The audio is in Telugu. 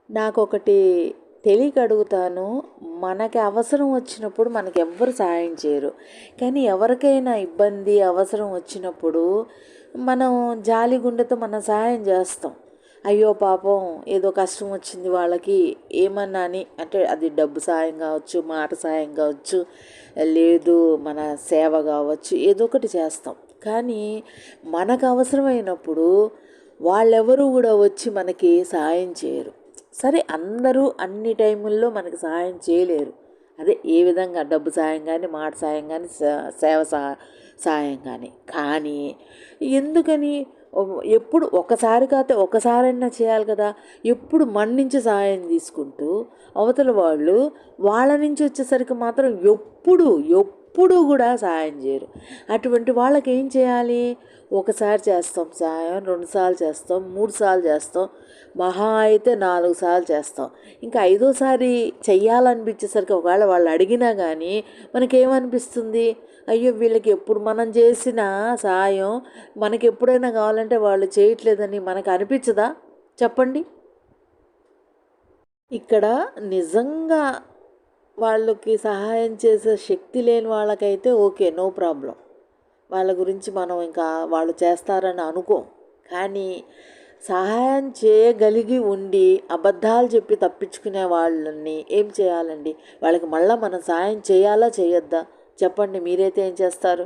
నాకొకటి తెలియక అడుగుతాను. మనకి అవసరం వచ్చినప్పుడు మనకి ఎవ్వరు సహాయం చేయరు. కానీ ఎవరికైనా ఇబ్బంది, అవసరం వచ్చినప్పుడు మనం జాలి గుండెతో మనం సహాయం చేస్తాం. అయ్యో పాపం ఏదో కష్టం వచ్చింది వాళ్ళకి ఏమన్నా అని, అంటే అది డబ్బు సాయం కావచ్చు, మాట సాయం కావచ్చు, లేదు మన సేవ కావచ్చు, ఏదో ఒకటి చేస్తాం. కానీ మనకు అవసరమైనప్పుడు వాళ్ళెవరూ కూడా వచ్చి మనకి సహాయం చేయరు. సరే, అందరూ అన్ని టైముల్లో మనకి సహాయం చేయలేరు. అదే ఏ విధంగా డబ్బు సాయం కానీ, మాట సాయం కానీ, సేవ సాయం కానీ. కానీ ఎందుకని ఎప్పుడు ఒకసారి కాకపోతే ఒకసారైనా చేయాలి కదా. ఎప్పుడు మన నుంచి సహాయం తీసుకుంటూ అవతల వాళ్ళు వాళ్ళ నుంచి వచ్చేసరికి మాత్రం ఎప్పుడు కూడా సహాయం చేయరు. అటువంటి వాళ్ళకి ఏం చేయాలి? ఒకసారి చేస్తాం సహాయం, 2 సార్లు చేస్తాం, 3 సార్లు చేస్తాం, మహా అయితే 4 సార్లు చేస్తాం. ఇంకా ఐదోసారి చెయ్యాలనిపించేసరికి ఒకవేళ వాళ్ళు అడిగినా కానీ మనకేమనిపిస్తుంది? అయ్యో వీళ్ళకి ఎప్పుడు మనం చేసిన సాయం మనకి ఎప్పుడైనా కావాలంటే వాళ్ళు చేయట్లేదని మనకు అనిపించదా? చెప్పండి. ఇక్కడ నిజంగా వాళ్ళకి సహాయం చేసే శక్తి లేని వాళ్ళకైతే ఓకే, నో ప్రాబ్లం. వాళ్ళ గురించి మనం ఇంకా వాళ్ళు చేస్తారని అనుకోం. కానీ సహాయం చేయగలిగి ఉండి అబద్ధాలు చెప్పి తప్పించుకునే వాళ్ళని ఏం చేయాలండి? వాళ్ళకి మళ్ళీ మనం సహాయం చేయాలా చేయొద్దా? చెప్పండి, మీరైతే ఏం చేస్తారు?